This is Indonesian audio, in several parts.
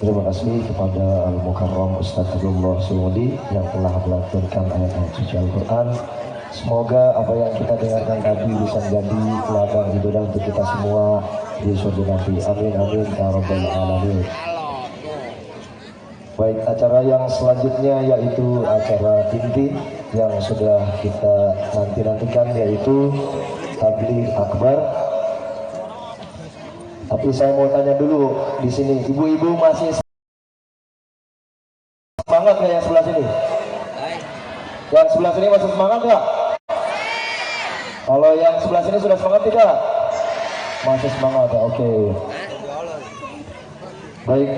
Terima kasih kepada Al-Mukarram Ustaz Abdullah Sumudi yang telah melantunkan ayat-ayat suci Al-Quran. Semoga apa yang kita dengarkan tadi bisa menjadi ladang ibadah untuk kita semua di surga nanti. Amin amin ya rabbal alamin. Baik, acara yang selanjutnya yaitu acara inti yang sudah kita nantikan yaitu tabligh akbar. Tapi saya mau tanya dulu di sini, ibu-ibu masih semangat nggak yang sebelah sini? Yang sebelah sini masih semangat nggak? Kalau yang sebelah sini sudah semangat tidak? Masih semangat ya, oke. Baik,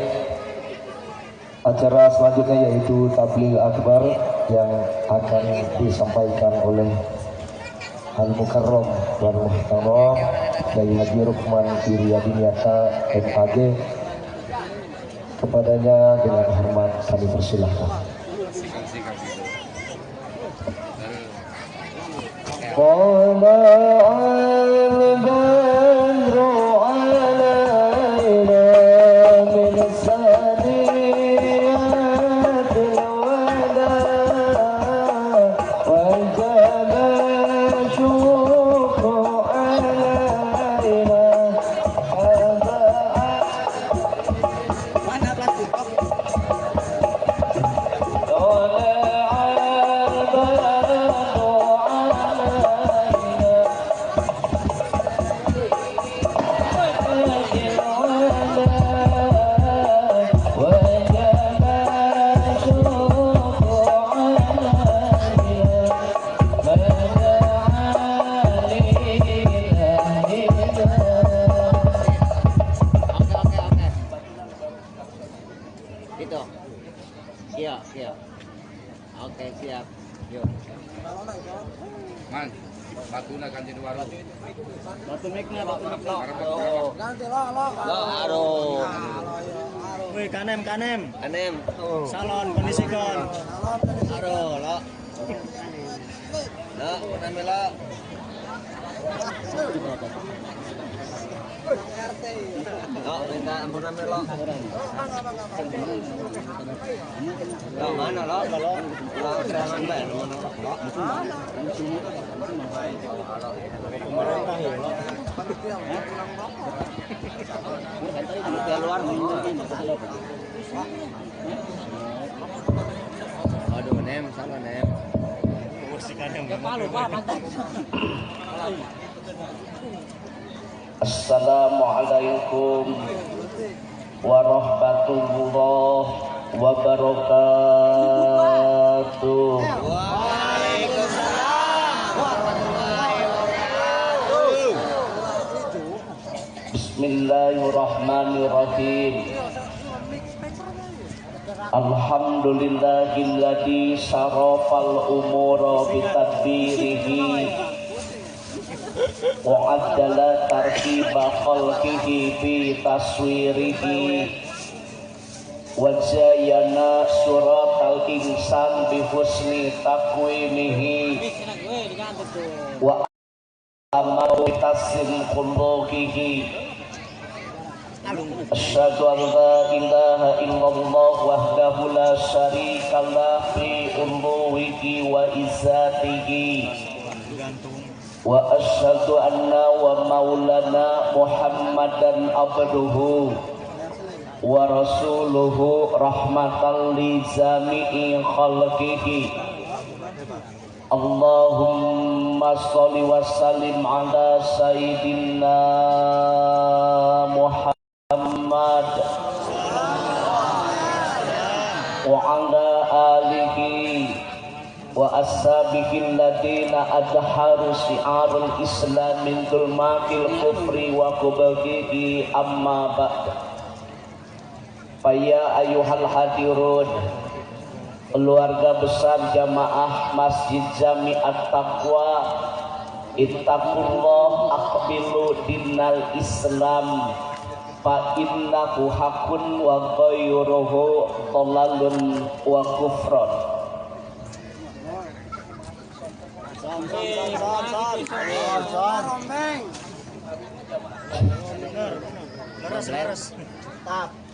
acara selanjutnya yaitu tabligh akbar yang akan disampaikan oleh Al-Mukarram dan Muhtaram dari Haji Rukman Wiryadinata MAG. Kepadanya dengan hormat kami persilahkan. Oke, siap. Yuk. Man, batu na ganti warung. Batu miknya, batu mik lo. Ganti lo. Aduh. Wih, kanem. Kanem. Salon, kondisikan. Aduh, lo. Lo, kanem lo. Lo, minta ampunan lo. Lo mana lo? Lo serangan bayar lo. Pemerintah ya lo. Keluar aduh, nem, salah nem. Assalamualaikum warahmatullahi wabarakatuh. Waalaikumsalam warahmatullahi wabarakatuh. Bismillahirrahmanirrahim. Alhamdulillahilladzi syarafal umura bitadbirihi wa addala tartiba khalqihi bi taswirihi wa zayyana suratal insan bi husni taqwimihi wa amaru tasim khuluqihi. Asyhadu an la ilaha illallah wahdahu la syarika lah fi uluhihi wa izzatihi wa asyhadu anna wa maulana Muhammadan abduhu wa rasuluhu rahmatan li jami'i khalqihi. Allahumma sholli wa sallim ala sayyidina Muhammad wa ala alihi wa ashabihi alladhina adharu syi'arul islam min dhulmatil kufri wa kubaghihi amma ba'd. Faya ayuhal hadirun, keluarga besar jamaah Masjid Jami'at Taqwa, ittaqullah aqbilu dinal Islam fa innahu haqqun wa ghayruhu dhalalun wa kufrun.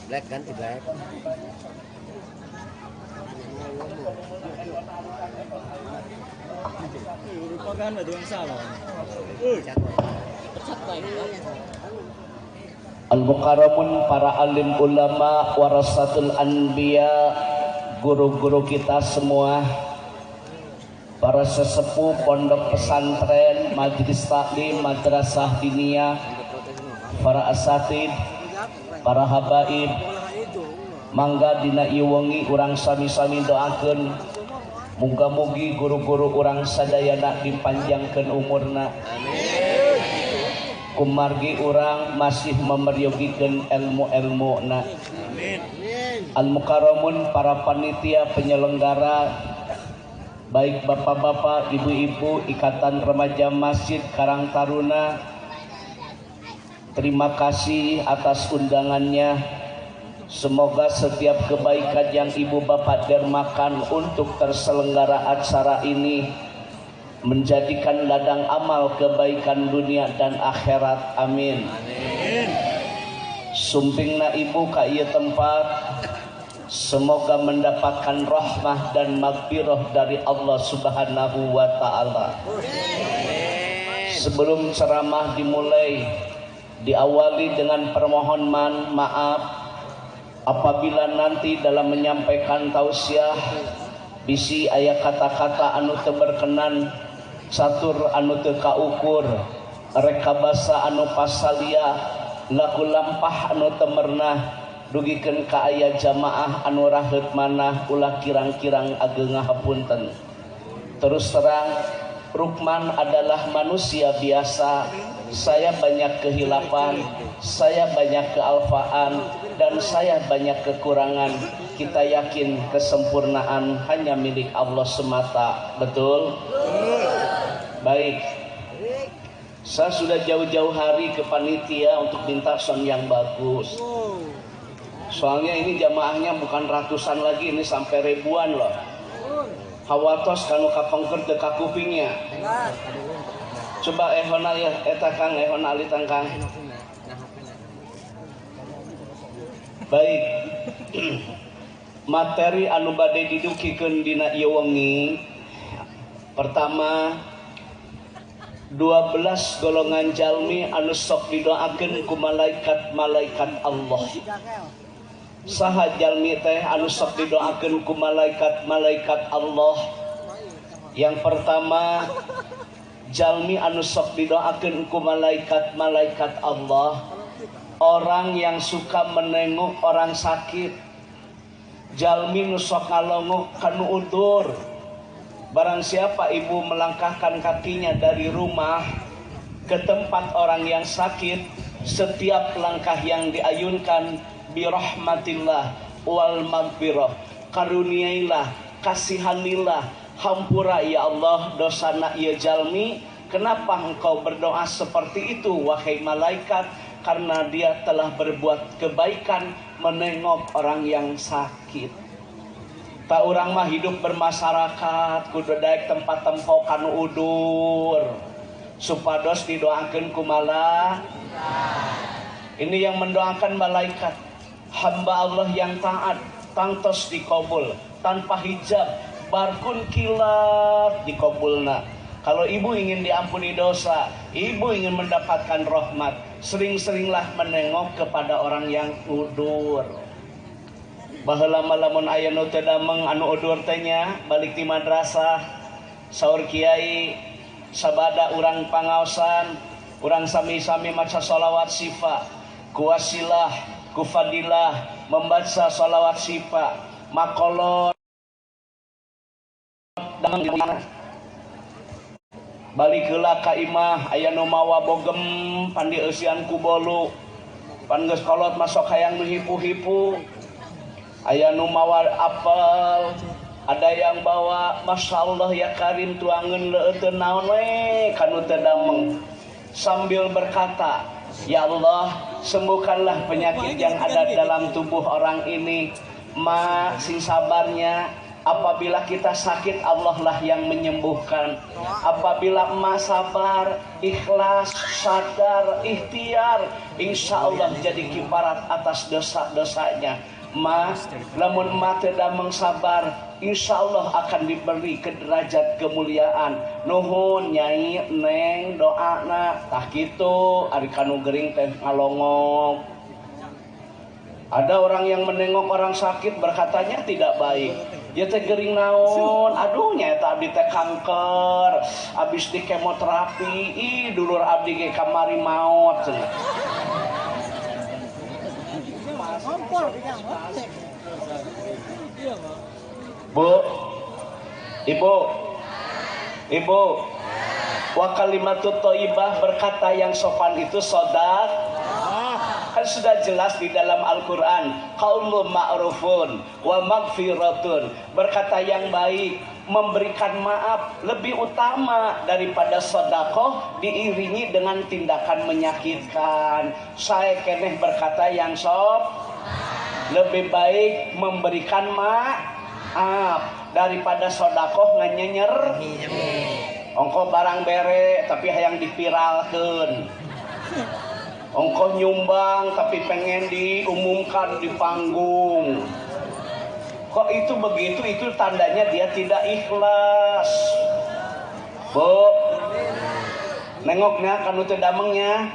Black ganti black. Al-Mukarramun, para alim ulama, warasatul anbiya, guru-guru kita semua, para sesepuh pondok pesantren, majelis taklim, madrasah diniyah, para asatid, para habaib, mangga dina ieu wengi urang sami-sami doakeun muga-mugi guru-guru urang sadayana dipanjangkeun umurna. Kumargi urang masih memeryogikan ilmu-ilmuna. Al-Mukarramun, para panitia penyelenggara, baik bapak-bapak, ibu-ibu, Ikatan Remaja Masjid Karang Taruna, terima kasih atas undangannya. Semoga setiap kebaikan yang ibu bapak dermakan untuk terselenggara acara ini menjadikan ladang amal kebaikan dunia dan akhirat. Amin. Sumpingna ibu ka ieu tempat, semoga mendapatkan rahmah dan maghfirah dari Allah Subhanahu wa taala. Sebelum ceramah dimulai, diawali dengan permohonan maaf apabila nanti dalam menyampaikan tausiah bisi aya kata-kata anu teu berkenan, catur anu teu kaukur, rekabasa anu pasalia, laku lampah anu teu meurnah, dugikeun ka aya jamaah anu raheut manah, ulah kirang-kirang ageng ngahapunten. Terus terang, Rukman adalah manusia biasa. Saya banyak kehilapan, saya banyak kealfaan, dan saya banyak kekurangan. Kita yakin kesempurnaan hanya milik Allah semata. Betul? Baik. Saya sudah jauh-jauh hari ke panitia untuk minta sound yang bagus. Soalnya ini jamaahnya bukan ratusan lagi, ini sampai ribuan loh. Hawatos kanu kapongker teu ka kupingnya. Coba ehona ya eta Kang, ehona ali tangkang. Baik. Materi anu bade didukikeun dina ieu wengi. Pertama, 12 golongan jalmi anu sok didoakeun ku malaikat-malaikat Allah. Saha jalmi teh anu sok didoakeun ku malaikat-malaikat Allah? Yang pertama, jalmi anu sok didoakeun ku malaikat-malaikat Allah, orang yang suka menengok orang sakit. Jalmi nu sok ngalongok kanu udur. Barang siapa ibu melangkahkan kakinya dari rumah ke tempat orang yang sakit, setiap langkah yang diayunkan birahmatillah wal maghfirah, karuniailah, kasihanilah, hampura ya Allah dosana ieu jalmi. Kenapa engkau berdoa seperti itu wahai malaikat? Karena dia telah berbuat kebaikan menengok orang yang sakit. Tak urang mah hidup bermasyarakat kudu daek tempat tempo kanu udur supados didoakeun ku malaikat. Ini yang mendoakan malaikat. Hamba Allah yang taat tangtos dikabul tanpa hijab, barkun kilat dikabulna. Kalau ibu ingin diampuni dosa, ibu ingin mendapatkan rahmat, sering-seringlah menengok kepada orang yang udur. Baheula lamun aya nu teu dameng anu udur teh nya balik di madrasah, saur kiai sabada urang pangaosan, urang sami-sami maca shalawat sifa, kuwasilah, kufadilah, membaca shalawat sifa, makolot dameng di mana? Balik heula ka imah aya nu mawa bogem pan dieusian ku bolu, pan geus kolot masok hayang nu hipu-hipu. Aya nu mawa apel, ada yang bawa Masya Allah ya Karim tuangeun leueteun naon we kanu teu dameng, sambil berkata, ya Allah sembuhkanlah penyakit yang ada dalam tubuh orang ini. Ma sing sabarnya, Apabila kita sakit, Allah lah yang menyembuhkan. Apabila emas sabar, ikhlas, sadar, ikhtiar, insya Allah jadi kifarat atas dosa-dosanya. Mas, lamun emak tidak mengsabar, insya Allah akan diberi ke derajat kemuliaan. Nuhun nyai neng doana tah kitu ari kanu gering teh ngalongok. Ada orang yang menengok orang sakit berkatanya tidak baik. Dia teh gering naon, aduh nyata abdi teh kanker, abis di kemoterapi, ih dulur abdi ge kamari maot cenah. Bu, ibu, wa kalimatut thayyibah, berkata yang sopan itu sodak. Kan sudah jelas di dalam Al-Quran, qaulun ma'rufun wa maghfiratun, berkata yang baik, memberikan maaf lebih utama daripada sedekah diiringi dengan tindakan menyakitkan. Saya keneh berkata yang lebih baik memberikan maaf daripada sedekah nganyenyer. Ongko barang bere tapi hayang dipiralkeun. Ongko nyumbang tapi pengen diumumkan di panggung. Kok itu begitu? Itu tandanya dia tidak ikhlas. Bu, nengoknya kanu teu damengnya.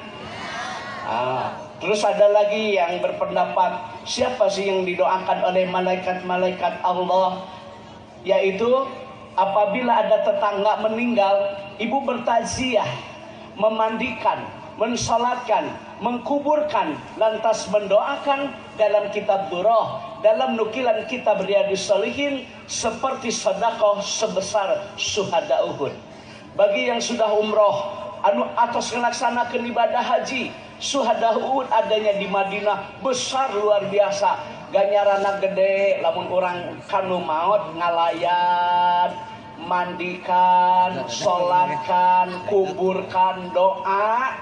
Terus ada lagi yang berpendapat, siapa sih yang didoakan oleh malaikat-malaikat Allah? Yaitu apabila ada tetangga meninggal, ibu bertaziah, memandikan, mensalatkan, mengkuburkan, lantas mendoakan. Dalam kitab Durrah, dalam nukilan kitab Riyadhus Shalihin, seperti sedekah sebesar syuhada Uhud. Bagi yang sudah umroh atau melaksanakan ibadah haji, syuhada Uhud adanya di Madinah besar luar biasa. Ganyarana gede, lamun orang kanu maot ngalayan, mandikan, sholatkan, kuburkan, doa.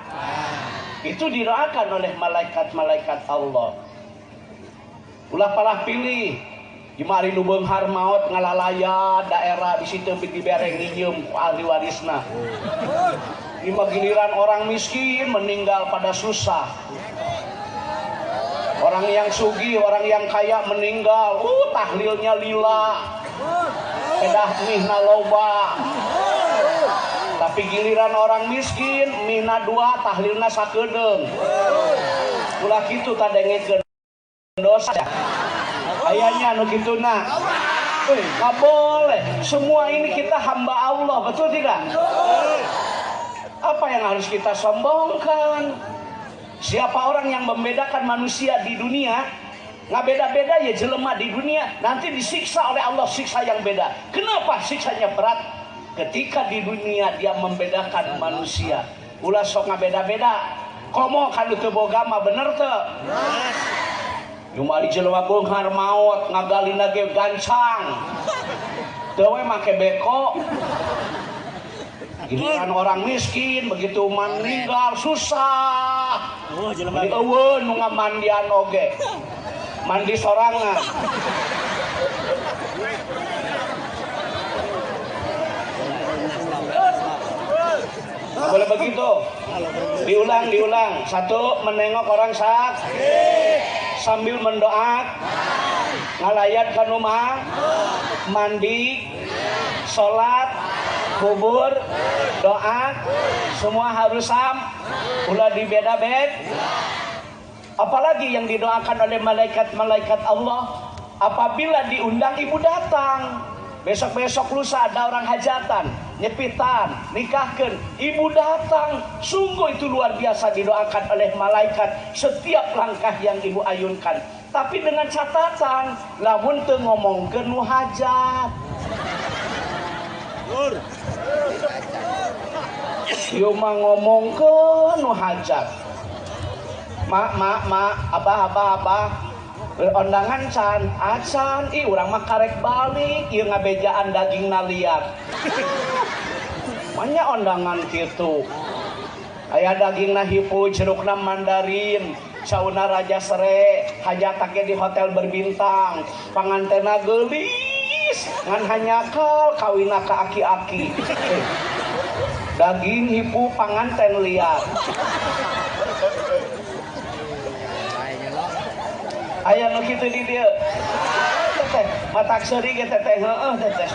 Itu didoakan oleh malaikat-malaikat Allah. Ulah palah pilih di mari nu beunghar maot ngalalaya daerah di situ dibereng nyieum ku ahli warisna. Di giliran orang miskin meninggal pada susah. Orang yang sugih, orang yang kaya meninggal, tahlilnya lila. Kedah mihna loba. Tapi giliran orang miskin mihna 2, tahlilna sakedeung. Ulah kitu tadengekeun dosa. Ayahnya anu kituna. Nggak boleh. Semua ini kita hamba Allah, betul tidak? Apa yang harus kita sombongkan? Siapa orang yang membedakan manusia di dunia? Nggak beda-beda ya jelema di dunia, nanti disiksa oleh Allah siksa yang beda. Kenapa siksanya berat? Ketika di dunia dia membedakan manusia. Ulah sok nggak beda-beda. Komo kan teu boga mah bener teu? Cuma di jelema beunghar maot ngagalina ge gancang. Teu we make beko. Giliran orang miskin begitu meninggal susah. Jadi eueun nu ngamandian oge. Mandi sorangan. Boleh begitu. Diulang. 1, menengok orang sakit sambil mendoa, ngalayat ka rumah, mandi, sholat, kubur, doa, semua harus ulah dibeda-beda. Apalagi yang didoakan oleh malaikat-malaikat Allah, apabila diundang ibu datang. Besok-besok lusa ada orang hajatan, nyepitan, nikahkan, ibu datang. Sungguh itu luar biasa didoakan oleh malaikat setiap langkah yang ibu ayunkan. Tapi dengan catatan, lamun teu ngomongkeun nu hajat. Ieu mah ngomongkeun nu hajat. Mak, abah. Undangan can, acan, urang mah karek balik, ieu ngabejaan daging naliat. Manya undangan kitu. Aya dagingna hipu, jerukna mandarin, sauna raja sere, hajatake di hotel berbintang, pangantena geulis gelis ngan hanyakal kawina ka aki-aki. Daging hipu panganten liar. Aya nu kitu di dieu. Teteh, matak seuri ge teteh, heueuh teteh.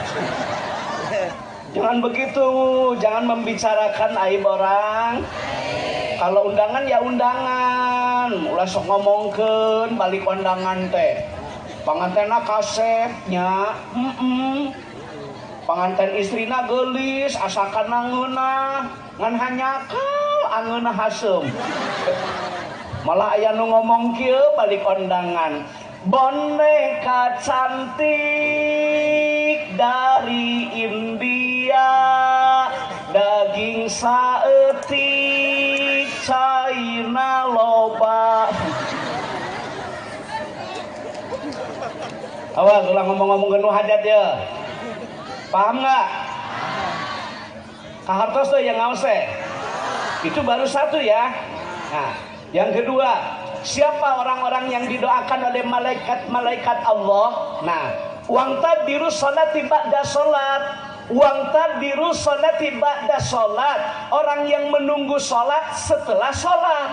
Jangan begitu, jangan membicarakan aib orang. Kalau undangan ya undangan, ulah sok ngomongkeun balik undangan teh. Pangantena kasepnya, panganten istrina geulis, asakan angeunah, ngan hanyakal angeunah haseum. Malah aya nu ngomong kieu balik undangan. Boneka cantik dari India, daging saeutik China loba. Awas ulah ngomong-ngomong nu hajat ya. Paham nggak? Kahartos tuh yang ngause. Itu baru satu ya. Nah, yang kedua, siapa orang-orang yang didoakan oleh malaikat-malaikat Allah? Nah, wang tadbiru sholati ba'da sholat. Wang tadbiru sholati ba'da sholat. Orang yang menunggu sholat setelah sholat.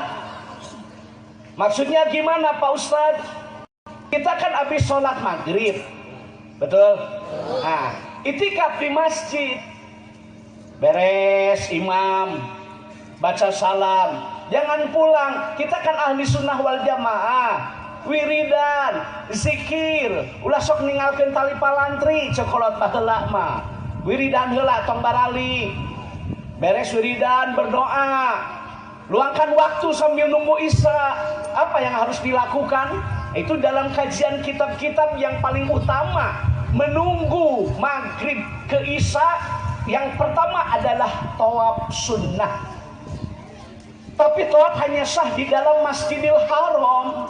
Maksudnya gimana Pak Ustadz? Kita kan habis sholat maghrib, betul? Nah, itikaf di masjid, beres imam, baca salam, jangan pulang. Kita kan ahli sunnah wal jamaah, wiridan, zikir, ulah sok ninggalkeun tali palantri, cokolot baheula mah. Wiridan heula tong barali, beres wiridan berdoa, luangkan waktu sambil nunggu isya. Apa yang harus dilakukan? Itu dalam kajian kitab-kitab yang paling utama, menunggu maghrib ke isya. Yang pertama adalah tawaf sunnah. Tapi tawaf hanya sah di dalam Masjidil Haram.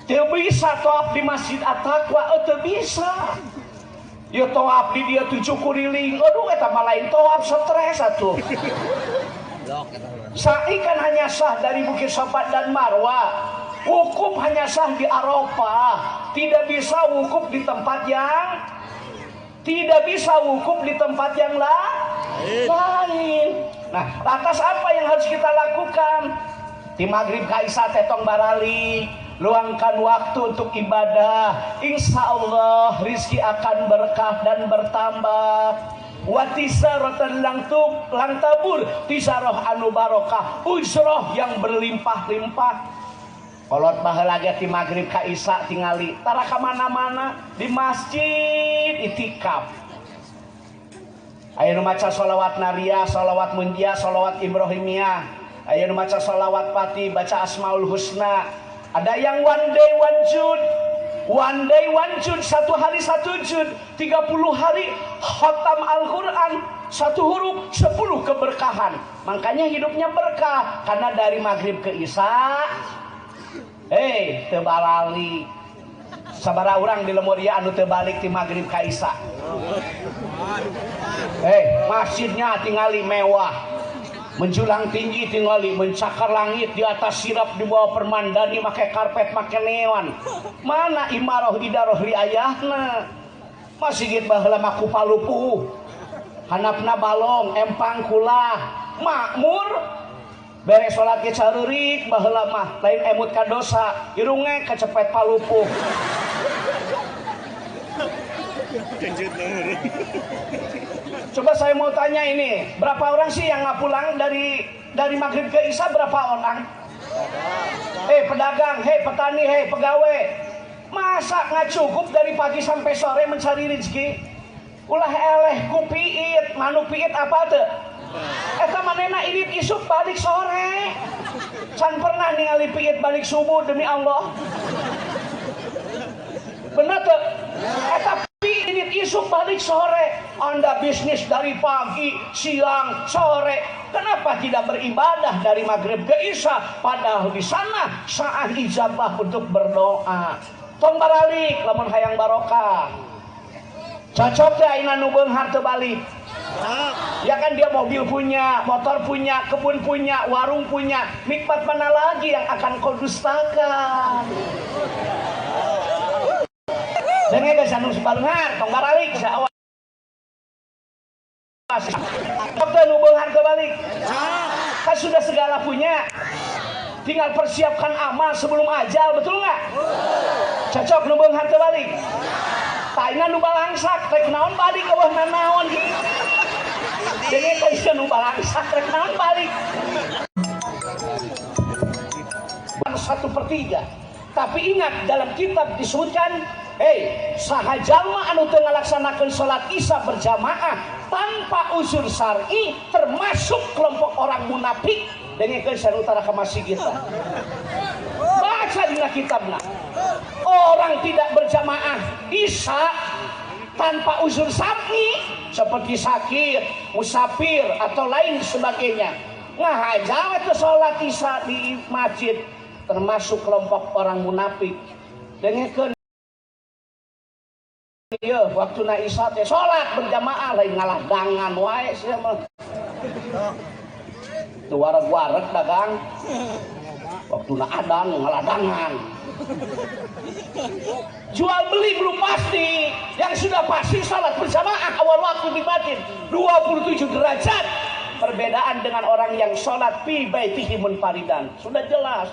Tidak bisa tawaf di Masjid At-Taqwa, tidak bisa. Ya tawaf di dia 7 kuriling, aduh eta mah lain tawaf, stres atuh. Sa'i kan hanya sah dari Bukit Safa dan Marwah. Wukuf hanya sah di Arafah, tidak bisa wukuf di tempat yang lain. Nah, atas apa yang harus kita lakukan? Di maghrib ka isya tetong barali, luangkan waktu untuk ibadah. Insya Allah rizki akan berkah dan bertambah. Watisaratan lang tabur, tisaroh anu barokah, ujroh yang berlimpah-limpah. Kolot baheula ge ti maghrib ka isya tingali tara ka mana-mana di masjid itikaf. Aya nu maca shalawat nariyah, shalawat munjiah, shalawat ibrahimiyah. Aya nu maca shalawat pati, baca asmaul husna. Ada yang one day one jud, 1 hari 1 jud, 30 hari khatam Al-Quran, 1 huruf 10 keberkahan. Makanya hidupnya berkah karena dari maghrib ke isya. Teu balali sabaraha urang di lemur ieu anu teu balik ti maghrib ka isya. Masjidnya tingali mewah, menjulang tinggi tingali, mencakar langit, di atas sirap, di bawah permandani, make karpet, make neon. Mana imaroh idaroh riayahna? Masjid baheula maku palupuh, handapna balong, empang kulah, makmur. Beres sholat ke carurik baheula mah lain emut ka dosa, irungnya kecepet palupuh. Coba saya mau tanya ini, berapa orang sih yang nggak pulang dari maghrib ke isya? Berapa orang? Pedagang, petani, pegawai, masa nggak cukup dari pagi sampai sore mencari rezeki? Ulah eleh ku piit, manu piit apa tuh? Eta manena irit isuk balik sore. Can pernah ningali piit balik subuh demi Allah. Bener tuh? Eta piit isuk balik sore. Anda bisnis dari pagi, siang, sore. Kenapa tidak beribadah dari maghrib ke isya? Padahal di sana saat ijabah untuk berdoa. Tong baralik lamun hayang barokah. Cocok ya ina nu beunghar teu balik. Ya kan dia mobil punya, motor punya, kebun punya, warung punya. Nikmat mana lagi yang akan kau dustakan? Dengar ke anu sebarengan tong baralik sa awas. Waktu nu beunghar kebalik. Kan sudah segala punya. Tinggal persiapkan amal sebelum ajal, betul nggak? Cocok nu beunghar kebalik. Taina nu balangsak rek naon balik eueuh naon gitu. Dengar ke nu balangsak rek naon balik. 1/3. Tapi ingat dalam kitab disebutkan, saha jalma anu teu ngalaksanakeun salat Isya berjamaah tanpa uzur syar'i termasuk kelompok orang munafik. Dengekeun sarutara ka masjid kita. Baca dina kitabna. Orang tidak berjamaah Isya tanpa uzur syar'i seperti sakit, musafir atau lain sebagainya. Ngahaja teh salat Isya di masjid termasuk kelompok orang munafik. Dengekeun ieu waktuna Isya teh salat berjamaah lain ngalah dangan wae sia mah. Teu wareg-wareg dagang. Waktuna adan ngalah dangan. Jual beli belum pasti. Yang sudah pasti salat berjamaah awal waktu di masjid 27 derajat. Perbedaan dengan orang yang sholat fi baitihi munfaridan. Sudah jelas.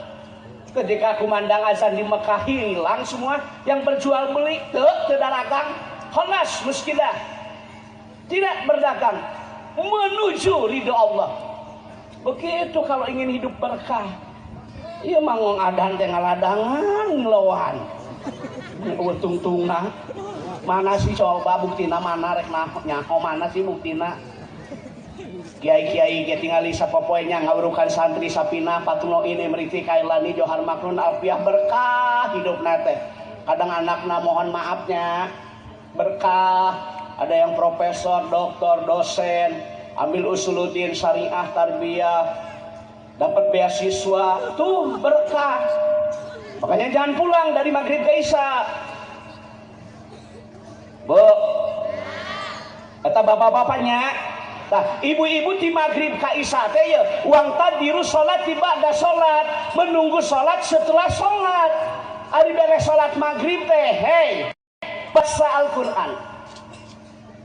Ketika kumandang azan di Mekah hilang semua yang berjual beli teu dagang, khalas muskilah. Tidak berdagang menuju ridho Allah. Begitu kalau ingin hidup berkah. Ieu mah ngong adan teh ngaladangan ngelawan. Eueuh tungtungna. Mana sih coba buktina mana rek nyaho mana sih buktina? Kiai-kiai ge tingali sapopoenya ngawurukan santri sapina patuno ini meriti kailani johar makrun alfiah berkah hidupna teh. Kadang anakna mohon maafnya berkah, ada yang profesor, doktor, dosen, ambil usuluddin syariah tarbiyah, dapat beasiswa, tuh berkah. Makanya jangan pulang dari maghrib ke isya. Bu, kata bapak-bapaknya. Nah, ibu-ibu di maghrib ka isya teh ya, uang tadiru salat tiba ada salat, menunggu salat setelah salat. Ari beres salat maghrib teh, baca Al-Qur'an.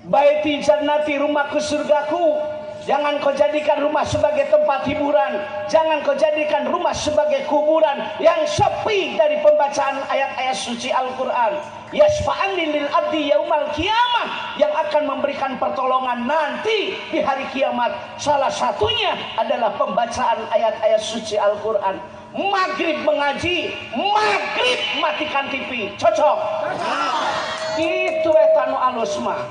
Baiti jannati rumahku surgaku. Jangan kau jadikan rumah sebagai tempat hiburan. Jangan kau jadikan rumah sebagai kuburan yang sepi dari pembacaan ayat-ayat suci Al-Quran. Yasfa'an lil abdi yaumal qiyamah, yang akan memberikan pertolongan nanti di hari kiamat. Salah satunya adalah pembacaan ayat-ayat suci Al-Quran. Maghrib mengaji, maghrib matikan TV. Cocok? Itu etanu alus mah.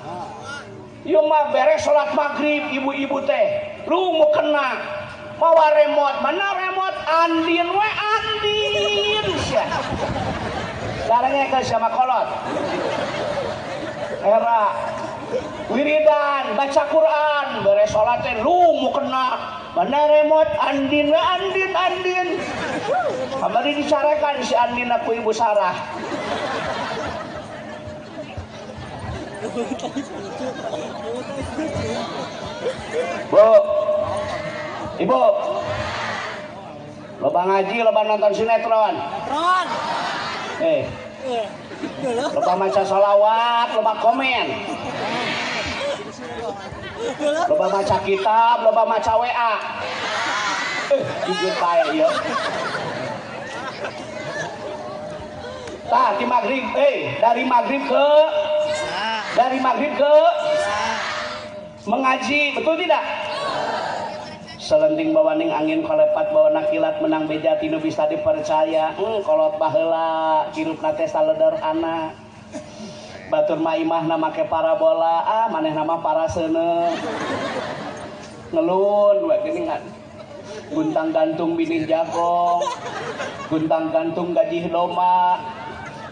Ieu mah beres salat maghrib ibu-ibu teh lu mau kena mawa remote, mana remote andin we andin sia larangnya ke sama kolot era wiridan baca Quran beres salat teh lu mau kena mana remote andin we andin kamari dicarekan si andin aku ibu Sarah. Bu, ibu, loba ngaji, loba nonton sinetron. Loba maca sholawat, loba komen. Loba maca kitab, loba maca WA. Jujur bae ieu. Tah, di maghrib, dari maghrib ke mengaji, betul tidak? Selenting bawaning angin kolepat bawa nakilat menang beja tinu bisa dipercaya. Kolot baheula hirupna teh salederhana. Batur maimahna make parabola, manehna mah paraseuneu. Ngelun we geuningan. Guntang gantung bini jagong. Guntang gantung gaji domba.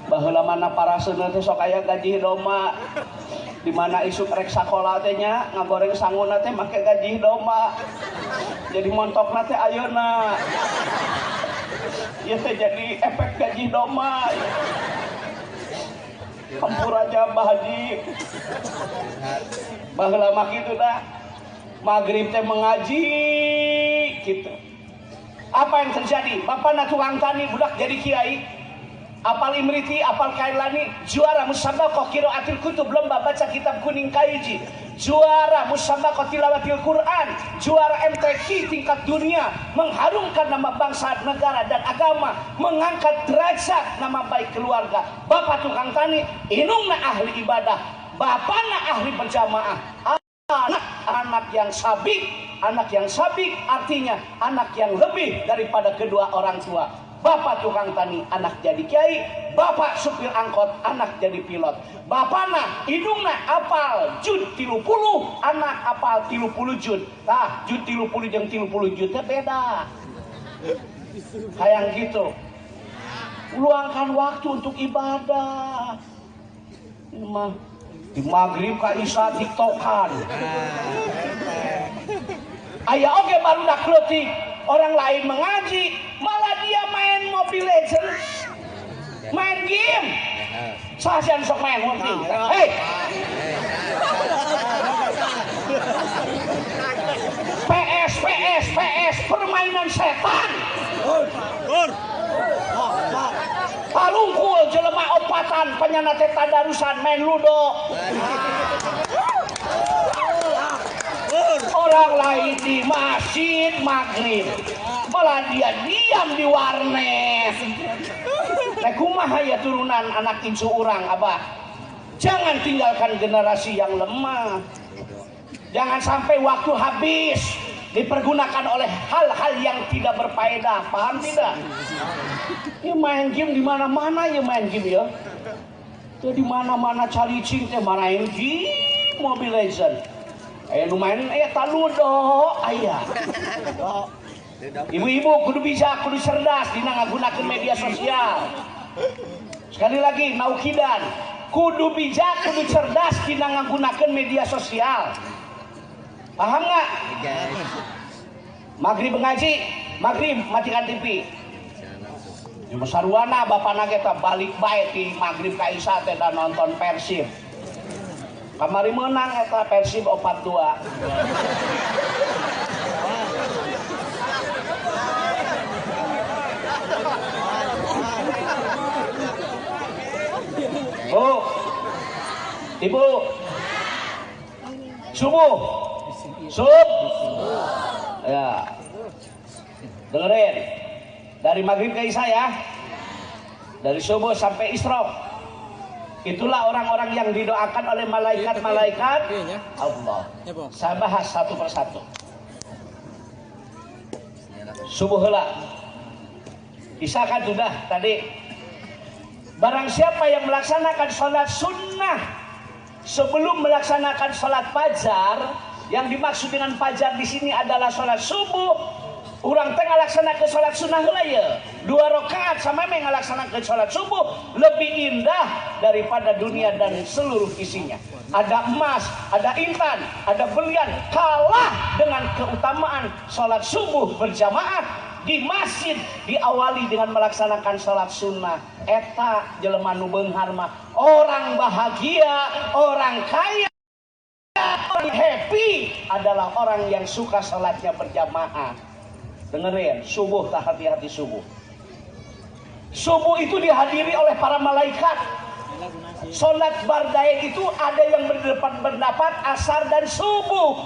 Baheula mana paraseuneu teh sok aya gaji domba. Di mana isuk rek sakola teh nya ngagoreng sanguna teh make gaji domba. Jadi montokna teh ayeuna. Ieu teh jadi efek gaji domba. Hampur aja Mbah Haji. Baheula mah kitu dah. Maghrib teh mengaji gitu. Apa yang terjadi? Bapakna tukang tani budak jadi kiai. apal Imriti, apal Kailani, juara musabaqah qiraatil kutub, lomba baca kitab kuning kaiji, juara musabaqah tilawatil Quran, juara MTQ tingkat dunia, mengharumkan nama bangsa, negara dan agama, mengangkat derajat nama baik keluarga. Bapak tukang tani, inungna ahli ibadah, bapakna ahli berjamaah, anak yang sabik. Anak yang sabik artinya anak yang lebih daripada kedua orang tua. Bapak tukang tani, anak jadi kiai. Bapak supir angkot, anak jadi pilot. Bapakna hidungna apal jud 30, anak apal 30 jud. Tah, jud 30 jeung 30 jud beda. Kayak gitu. Luangkan waktu untuk ibadah. Ini mah di maghrib ka isya tiktokan. Aya oge barudak leutik, orang lain mengaji, malah dia main Mobile Legends, main game. Sasian sok main penting. Hei. PS, permainan setan. Palungkul jelema opatan penyana teh tadarusan main ludo. Orang lain di masjid maghrib, malah dia diam di warnet. Nah, kumaha ya turunan anak incu urang, Abah? Jangan tinggalkan generasi yang lemah. Jangan sampai waktu habis dipergunakan oleh hal-hal yang tidak berfaedah. Paham tidak? Ya main game di mana-mana ya main game ya. Tuh di mana-mana calicing teh main game Mobile Legends. Lumayan taludo aya. Ibu-ibu kudu bijak, kudu cerdas dina ngagunakeun media sosial. Sekali lagi naukidan, kudu bijak, kudu cerdas dina ngagunakeun media sosial. Paham nggak? Maghrib ngaji, maghrib matikan TV. Di sarwana bapana kita balik bae ti maghrib ka isya teh da nonton Persib. Kamari menang eta Persib 4-2. Oh, Ibu, subuh, ya, dengerin, dari maghrib ke isya ya, dari subuh sampai isyraq. Itulah orang-orang yang didoakan oleh malaikat-malaikat Allah. Saya bahas satu persatu. Subuh heula. Isya kan sudah tadi. Barang siapa yang melaksanakan sholat sunnah sebelum melaksanakan sholat fajar, yang dimaksud dengan fajar di sini adalah sholat subuh. Urang teh ngalaksanakeun sholat sunnah heula ya. 2 rakaat sama me ngalaksanakeun sholat subuh lebih indah daripada dunia dan seluruh isinya. Ada emas, ada intan, ada berlian, kalah dengan keutamaan sholat subuh berjamaah di masjid diawali dengan melaksanakan sholat sunnah. Eta jelema nu beunghar mah orang bahagia, orang kaya, orang happy adalah orang yang suka sholatnya berjamaah. Dengerin, subuh tak hati-hati subuh. Subuh itu dihadiri oleh para malaikat. Sholat bardain itu ada yang berpendapat asar dan subuh.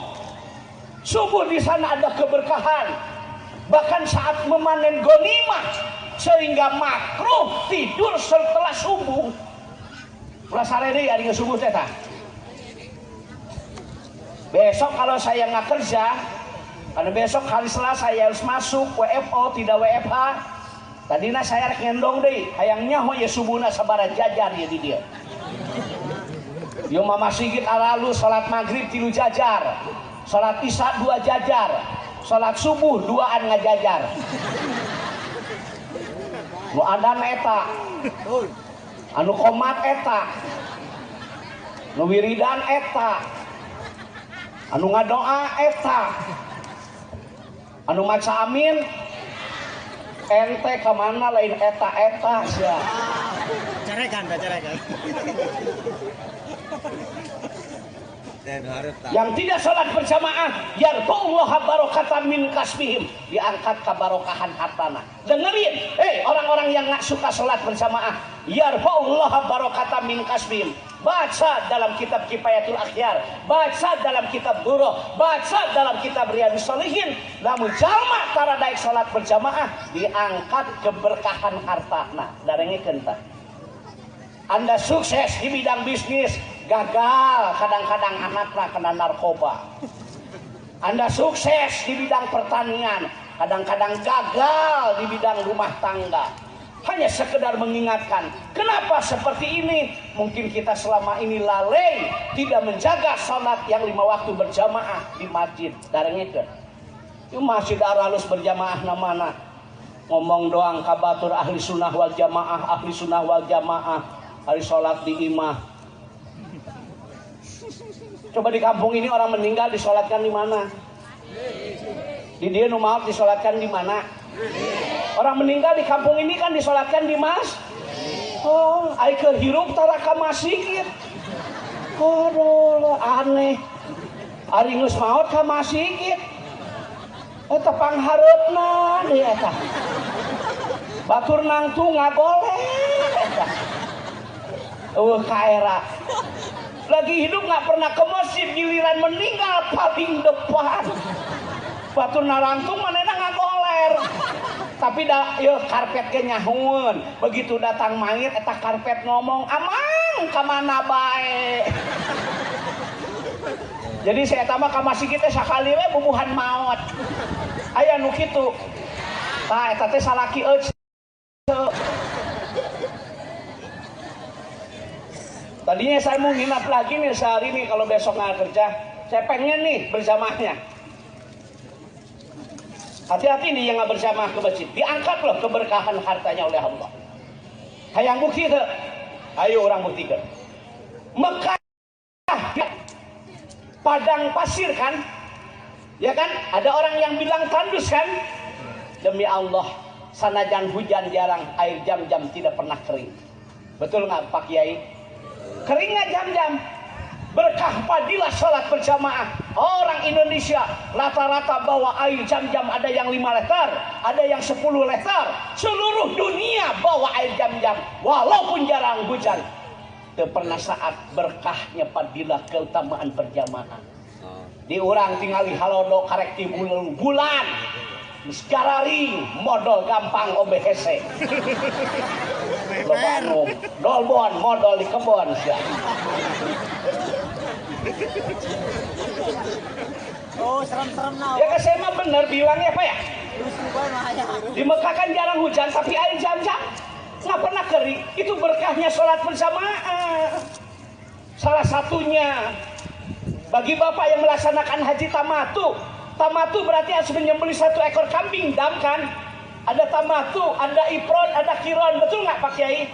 Subuh di sana ada keberkahan. Bahkan saat memanen ghanimah sehingga makruh tidur setelah subuh. Ulah sarede ari subuh teh tah. Besok kalau saya nggak kerja, karena besok hari Selasa saya harus masuk WFO tidak WFH. Tadina saya rek ngendong deui, hayang nyaho ya subuhna sabaraha jajar ya di dieu. Yo mama sigit alalu salat maghrib 3 jajar, salat isya 2 jajar, salat subuh 2an ngajajar. Nu adan eta, anu qomat eta, nu wiridan eta, anu ngadoa eta, anu maca amin ente kemana lain eta sia carekan. Yang tidak sholat berjamaah, yarfa'ullah barokatan min kasbihim, diangkat kebarokahan hartana. Dengerin, orang-orang yang nggak suka sholat berjamaah, yarfa'ullah barokatan min kasbihim. Baca dalam kitab Kifayatul Akhyar, baca dalam kitab Buruh, baca dalam kitab Riyadhus Shalihin. Lamun jalma tara daek sholat berjamaah, diangkat keberkahan hartana. Darengikeun tah. Anda sukses di bidang bisnis, gagal kadang-kadang anaknya kena narkoba. Anda sukses di bidang pertanian, kadang-kadang gagal di bidang rumah tangga. Hanya sekedar mengingatkan, kenapa seperti ini? Mungkin kita selama ini lalai, tidak menjaga sholat yang 5 waktu berjamaah di masjid. Darengikeun. Di masjid Ar-Halus berjamaah namana. Ngomong doang kabatur ahli sunnah wal jamaah, ahli sunnah wal jamaah. Hari sholat di imah. Coba di kampung ini orang meninggal disolatkan di mana? Di dia nu maaf disolatkan di mana? Orang meninggal di kampung ini kan disolatkan di mas. Oh, ai keur hirup tara ka masjid. Aduh, aneh. Ari geus maot ka masjid. Eta panghareupna deui eta. Batur nangtu ngagoleh eta. Kaera lagi hidup nggak pernah ke masjid, giliran meninggal paling depan. Batur narangtung manehna ngagoler. Tapi dah yeuh karpet ge nyahueun. Begitu datang mayit eta karpet ngomong, "Amang, ka mana bae?" Jadi saya tambah ka masjid teh sakali we bubuhan maot. Aya nu kitu. Tah eta teh salaki eueuh. Tadinya saya mau nginap lagi nih sehari nih kalau besok nggak kerja. Saya pengen nih berjamaahnya. Hati-hati nih yang nggak berjamaah ke masjid. Diangkat loh keberkahan hartanya oleh Allah. Hayang bukti tuh. Ayo orang buktikan. Mekah, padang pasir kan? Ya kan? Ada orang yang bilang tandus kan? Demi Allah, sanajan hujan jarang, air jam-jam tidak pernah kering. Betul nggak Pak Kiai? Keringnya jam-jam. Berkah fadilah salat berjamaah. Orang Indonesia rata-rata bawa air jam-jam, ada yang 5 liter, ada yang 10 liter. Seluruh dunia bawa air jam-jam walaupun jarang hujan. Teu pernah saat berkahnya fadilah keutamaan berjamaah. Di urang tingali halodo karek ti bulan. Sekarang modal gampang OBHC. Lebanum, dolbon, modal di kebon sia. Oh, serem-serem nah. Ya saya mah bener bilangnya apa ya? Di Mekah kan jarang hujan, tapi air jam-jam nggak pernah kering. Itu berkahnya sholat berjamaah. Salah satunya bagi bapak yang melaksanakan haji tamatu. Tamatu berarti harus menyembelih 1 ekor kambing dam kan? Ada tamatu, ada ifron, ada kiron, betul nggak Pak Kiai?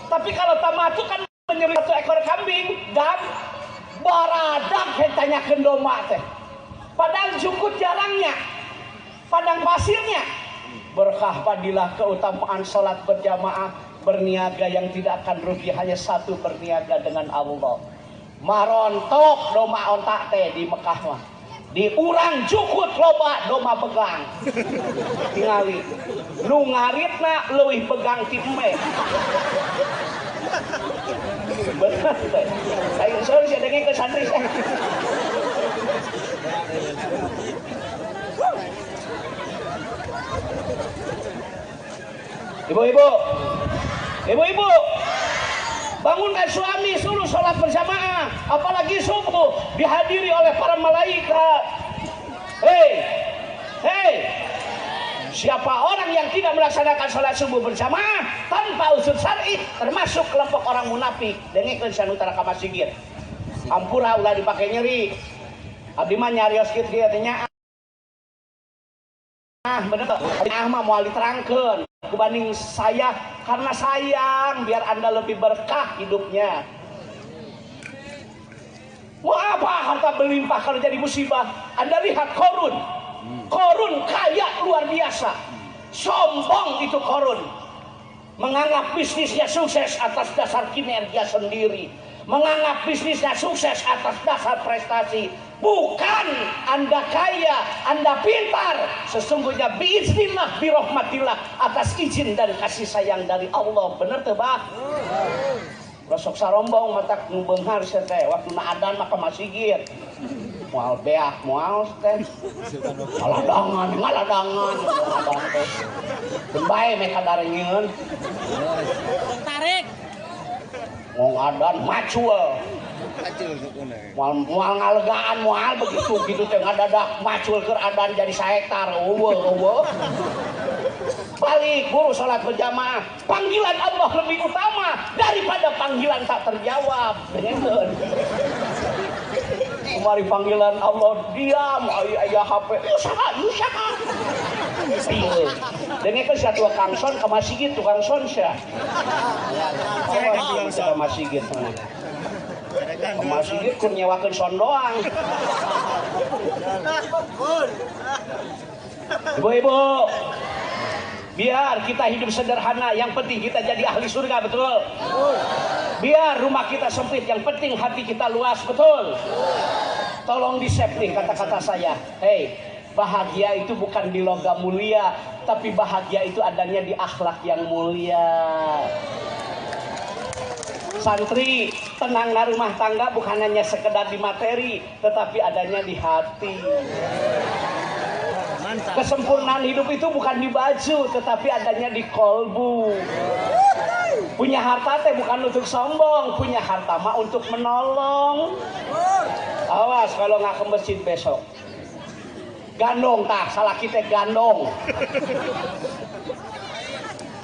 Tapi kalau tamatu kan menyembelih 1 ekor kambing dam, baradak hentanya kendoma teh. Padahal jukut jarangnya, padang pasirnya. Berkah fadilah keutamaan sholat berjamaah, berniaga yang tidak akan rugi, hanya satu berniaga dengan Allah. Marontok doma ontak teh di Mekah mah. Di urang jukut loba doma begang. Tingali nu ngaritna leuwih begang ti eme. Bener teh. Saya sorry saya dengeng ke santri saya. Ibu-ibu, bangunkan suami, suruh sholat berjamaah, apalagi subuh dihadiri oleh para malaikat. Hei, siapa orang yang tidak melaksanakan sholat subuh berjamaah tanpa unsur syar'i termasuk kelompok orang munafik. Dengikeun sanutara ka masjid. Ampura ulah dipakai nyeri. Abdi mah nyarios kieu teh nya. Bener mah moal diterangkeun kubanding saya karena sayang biar Anda lebih berkah hidupnya. Mau apa harta berlimpah kalau jadi musibah? Anda lihat Korun kaya luar biasa, sombong itu Korun, menganggap bisnisnya sukses atas dasar kinerja sendiri, menganggap bisnisnya sukses atas dasar prestasi. Bukan Anda kaya, Anda pintar. Sesungguhnya biiznillah, birahmatillah, atas izin dan kasih sayang dari Allah. Bener tuh bah? Rosok sarombong matak ngubenghar teh waktu na adan maka masigit. Moal beak moal teh. Ngaladangan adan teh. Bae meka darengieun. Tarik. Ngong adan macul. Moal ngalegaan moal begitu gitu teh ngadadak macul keur adan jadi 1 hektar. Eueuh. Balik guru salat berjamaah. Panggilan Allah lebih utama daripada panggilan tak terjawab. Dengeun. Kemari panggilan Allah diam aya HP. Usaha. Dengeun satu kangson ka masjid tukang son sia. Ka masjid mana? Ka masjid kun nyewakeun son doang. Ibu-ibu, biar kita hidup sederhana, yang penting kita jadi ahli surga, betul? Biar rumah kita sempit, yang penting hati kita luas, betul? Tolong di-setting kata-kata saya. Hei, bahagia itu bukan di logam mulia, tapi bahagia itu adanya di akhlak yang mulia. Santri, tenangnya rumah tangga bukan hanya sekedar di materi, tetapi adanya di hati. Kesempurnaan hidup itu bukan di baju, tetapi adanya di kolbu. Punya harta teh bukan untuk sombong, punya harta mah untuk menolong. Awas kalau nggak ke masjid besok. Gandong tak, salah kita gandong.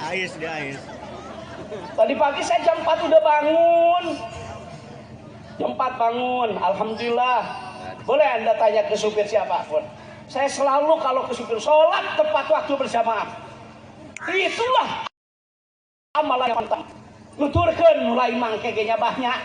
Ais dia ais. Tadi pagi saya jam 4 udah bangun. Jam 4 bangun, alhamdulillah. Boleh Anda tanya ke supir siapapun. Saya selalu kalau ke supir sholat tepat waktu berjamaah. Itulah amalan yang mantap. Nuturkeun mulai mangke ge nyabahnya.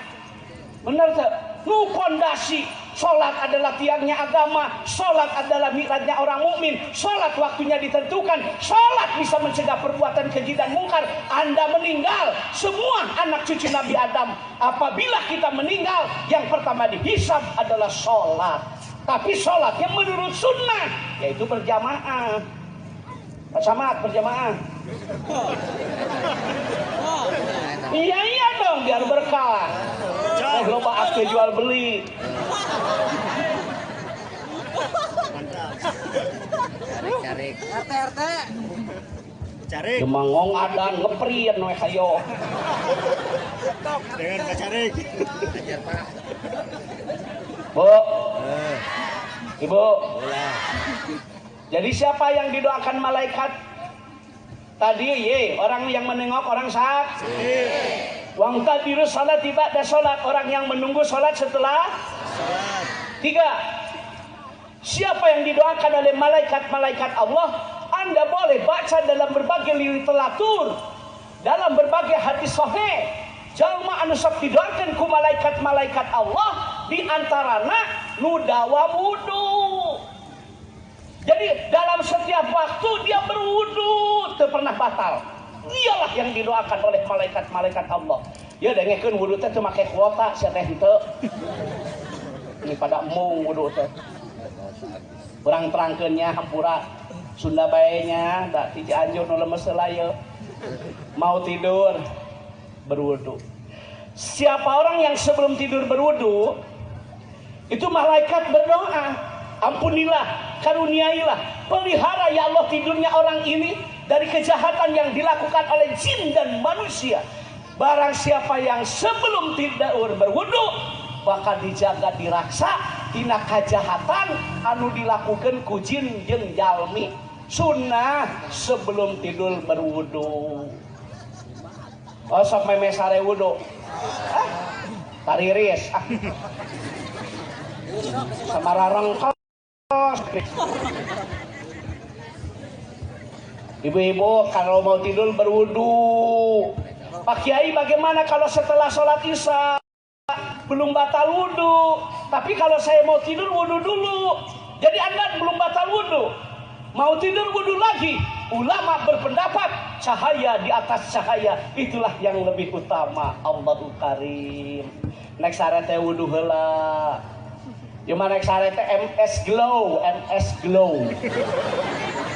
Bener teu? Nu pondasi sholat adalah tiangnya agama, sholat adalah mi'rajnya orang mukmin, sholat waktunya ditentukan, sholat bisa mencegah perbuatan keji dan mungkar. Anda meninggal, semua anak cucu Nabi Adam, apabila kita meninggal, yang pertama dihisab adalah sholat. Tapi sholat yang menurut sunnah, yaitu berjamaah. Pak Samad berjamaah. Iya dong, biar berkah. Loba akte jual beli. Cari. RT. Cari. Demangong adan ngeprien we hayo. Dengan cari. Bu. Ibu. Jadi siapa yang didoakan malaikat? Tadi orang yang menengok orang saat. Wang tadiru salat tiba dan salat, orang yang menunggu salat setelah salat. 3. Siapa yang didoakan oleh malaikat-malaikat Allah? Anda boleh baca dalam berbagai literatur, dalam berbagai hadis sahih. Jalma anu sok didoakan ku malaikat-malaikat Allah di antarana nu dawa wudu. Jadi dalam setiap waktu dia berwudu, teu pernah batal. Dialah yang didoakan oleh malaikat-malaikat Allah. Ya dengekeun wudu teh teu make kuota sia teh henteu. Ini pada mung wudu teh. Urang terangkeunnya hampura Sunda bae nya da ti Cianjur nu lemes heula ye. Mau tidur berwudu. Siapa orang yang sebelum tidur berwudu, itu malaikat berdoa, ampunilah, karuniailah, pelihara ya Allah tidurnya orang ini dari kejahatan yang dilakukan oleh jin dan manusia. Barang siapa yang sebelum tidur berwudu, bakal dijaga diraksa tina kejahatan anu dilakukan ku jin jeung jalmi. Sunnah sebelum tidur berwudu. Oh sok meme sare wudu. Tariris. Samarareng kos. Ibu-ibu kalau mau tidur berwudu. Pak Kiai bagaimana kalau setelah sholat isya belum batal wudu? Tapi kalau saya mau tidur wudu dulu. Jadi Anda belum batal wudu, mau tidur wudu lagi. Ulama berpendapat cahaya di atas cahaya itulah yang lebih utama. Allahul Karim. Nek sare teh wudu heula. Cuma nek sare teh MS Glow.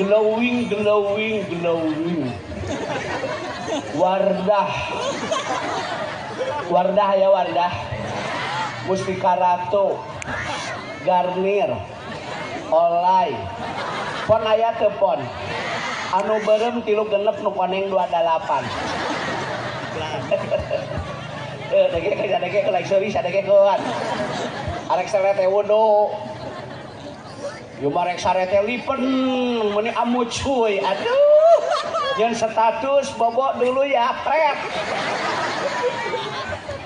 Glowing. Wardah ya Wardah. Mustika Ratu. Garnier. Olay. Pon aya teu pon. Anu beureum 3 nu koneng 28. Dege lagi sadege keun. Arek sare teh wudu. Yo marek sare teh lipen meuni amu cuy. Aduh. Yang status bobok dulu ya, pret.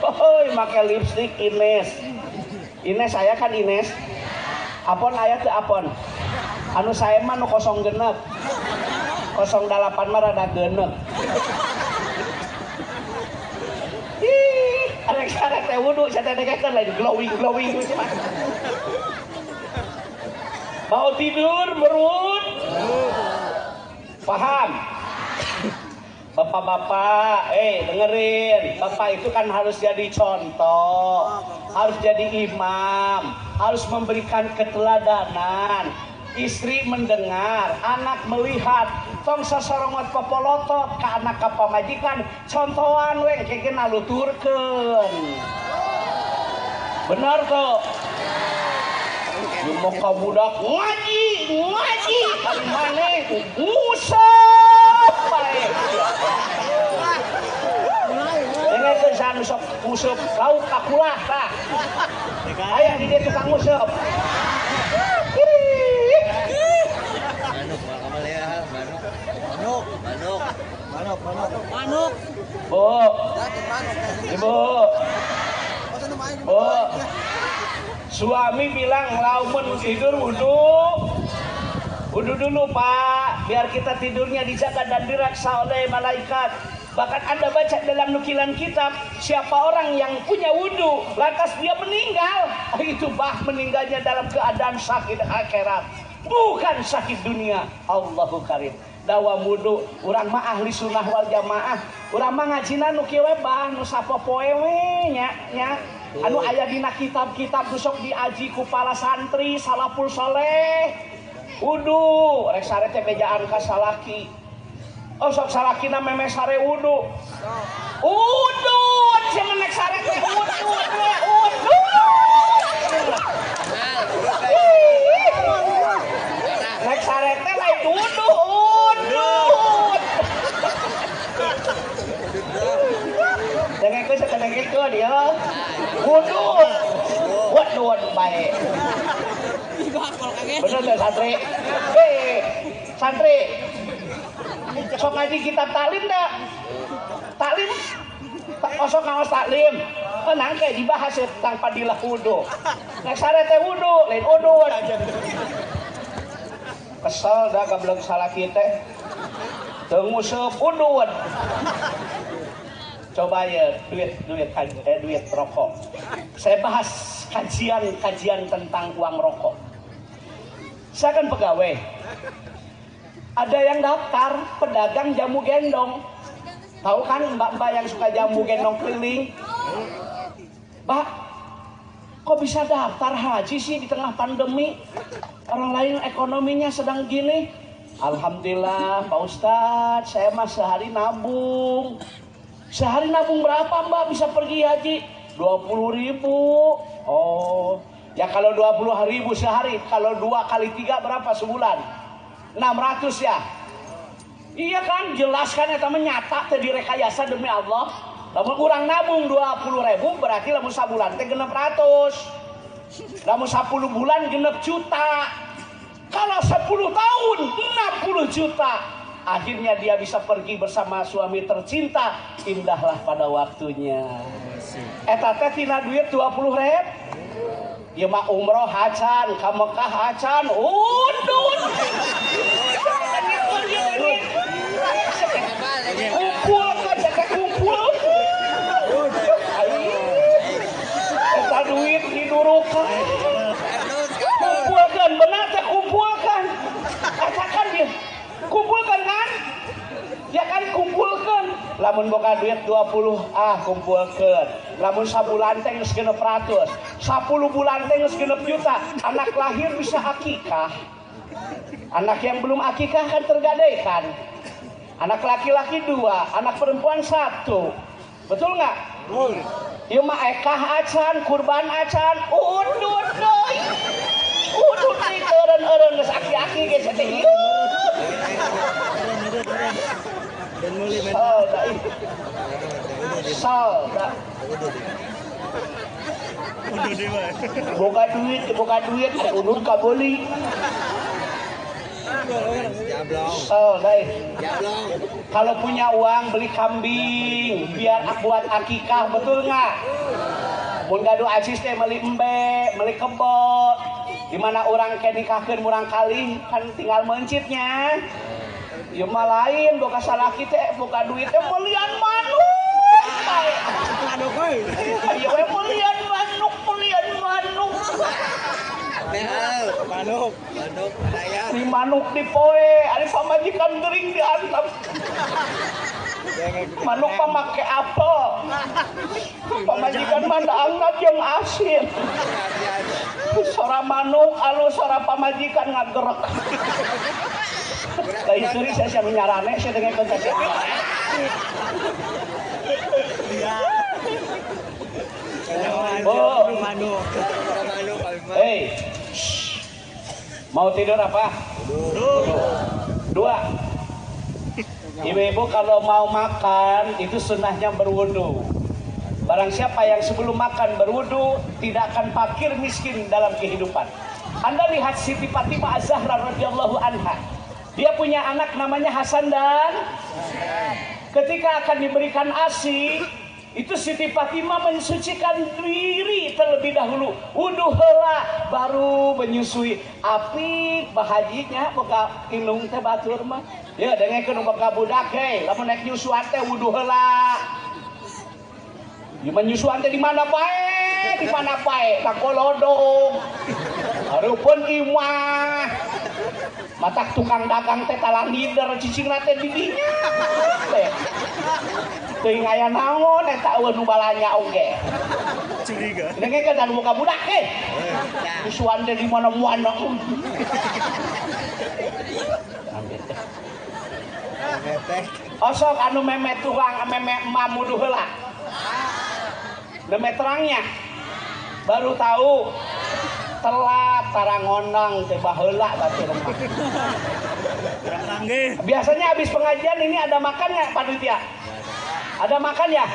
Oi, make lipstick Ines. Ines saya kan Ines. Apon aya teu apon. Anu saya mah nu 06. 08 mah rada geuneup. Arek teh wudu saya dekekeun lain glowing gitu mah. Mau tidur merut? Paham? Bapak-bapak, dengerin. Bapak itu kan harus jadi contoh, harus jadi imam, harus memberikan keteladanan. Istri mendengar, anak melihat, tong sasorongot popolotot ke anak ka pamajikan, contohan we keke naluturkeun. Benar tuh. Mau ka budak ngaji kali maneh usap bae. Dengar teh sanu sok usap lauk kakulah tah. Aya di dieu tukang usap. Manuk. Bu. Ibu. Bu. Suami bilang lamun tidur wudu dulu Pak, biar kita tidurnya dijaga dan diraksa oleh malaikat. Bahkan Anda baca dalam nukilan kitab, siapa orang yang punya wudu lantas dia meninggal, itu meninggalnya dalam keadaan sakit akhirat, bukan sakit dunia. Allahu karim. Dawa wudu, urang mah ahli sunnah wal jamaah, urang mah ngajina nu kieu we bah nu sapopoe we nya. Anu aya dina kitab-kitab sok diaji ku para santri salaful saleh. Wudu rek sare teh bejaan ka salaki. Oh sok salakina meme sare wudu. Wudu cenah nek sare teh wudu. Nek sare teh lain wudu. Dengekeun dia. Wudu. Wudu bae. Bener teh santri. Santri. Sok ngaji kitab taklim dah. Taklim. Kosong ngaos taklim. Tenang kayak dibahas tentang fadilah wudu. Nek sare teh wudu, lain udud. Kesel dah gablek salaki teh. Teu nguseup udud. Coba ya duit rokok. Saya bahas kajian tentang uang rokok. Saya kan pegawai. Ada yang daftar pedagang jamu gendong. Tahu kan mbak-mbak yang suka jamu gendong keliling? Mbak, kok bisa daftar haji sih di tengah pandemi? Orang lain ekonominya sedang gini. Alhamdulillah Pak Ustadz, saya mah sehari nabung. Sehari nabung berapa Mbak bisa pergi haji? 20.000. Oh, ya kalau 20.000 sehari, kalau 2 kali 3 berapa sebulan? 600 ya? Iya kan, jelaskan eta nyata teh direkayasa demi Allah. Lamun urang nabung 20.000 berarti lamun sabulan teh 600. Lamun 10 bulan 6 juta. Kalau 10 tahun 60 juta. Akhirnya dia bisa pergi bersama suami tercinta. Indahlah pada waktunya. Eta teh tina duit 20.000. Ya mah umroh hacan, ka Mekah hacan, udun. Kumpul kan kumpul. Eta duit didurukan. Kumpulkan benar teh kumpulkan. Katakan dia. Kumpulkan kan? Ya kan kumpulkan. Lamun boga duit 20, kumpulkan. lamun sabulan teh geus 600, 10 bulan teh geus 6 juta. Anak lahir bisa akikah. Anak yang belum akikah kan tergadaikan. Anak laki-laki 2, anak perempuan 1. Betul nggak? Betul. Ieu mah ekah acan, kurban acan, udut deui. Udut deui eureun-eureun geus aki-aki ge teh. Dan mulai main Salda. Boga duit, udut kabeli. Salda. Kalau punya uang beli kambing biar buat akikah, betul nggak? Mun gaduh asis teh meuli embe, meuli kebo. Di mana orang ke nikahkeun urang kalih kan tinggal mencitnya. Ya mah lain boga salaki teh boga duit teh meulian manuk. manuk euy. Ayo we meulian manuk. Manuk aya. Di manuk di poe, ari pamajikan gering diantep. Manuk mah make apel. Pamajikan mah angkat jeung asin. Sora manuk alus sora pamajikan ngagerek. Ka istri saya menyarane saya dengan kontak. Oh, Manuk. hey, mau tidur apa? Dua. Ibu-ibu kalau mau makan itu sunnahnya berwudu. Barang siapa yang sebelum makan berwudu tidak akan fakir miskin dalam kehidupan. Anda lihat Siti Fatimah Az-Zahra radhiyallahu anha. Dia punya anak namanya Hasan dan ketika akan diberikan ASI, itu Siti Fatimah mensucikan diri terlebih dahulu. Wudu heula baru menyusui. Apik bahajinya boga indung teh batur mah. Ya dengekeun boga budak he, lamun naik nyusuan teh wudu heula. Ieu menyusuan teh di mana bae? Di mana bae? Ka kolodong. Hareupeun imah. Matak tukang dagang teh talang lider cicingna teh di dinya. Teuing aya naon eta eueun nu balanya oge. Curiga. Dengekeun dan muka budak he. Nyusuan teh di mana-mana. Osok anu memet tukang memet emam wudu heula. Memet terangnya baru tahu telat tarang ngondang teh baheula batur mah. Biasanya habis pengajian ini ada makan nggak panitia? Ada makan ya?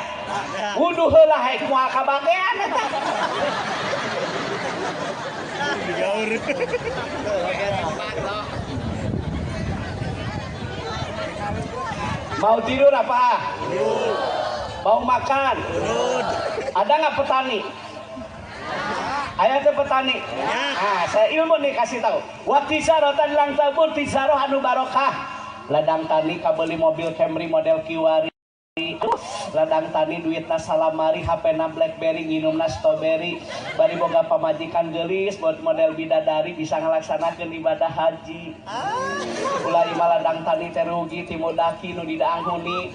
Wudu heula haek moal kabagean eta. Digaur. Mau tidur apa? Mau makan? Ada nggak petani? Ayah teh petani. Ah, saya ilmu nih kasih tahu. Wa tisarotan lang tabur tisaroh anu barokah. Ladang tani kabeli mobil Camry model Kiwari. Ladang tani duitna salamari, HP-na Blackberry, nginumna strawberry. Bari boga pamajikan geulis buat model bidadari bisa ngalaksanakeun ibadah haji. Ulah imah ladang tani teh rugi ti modaki nu didaang huni.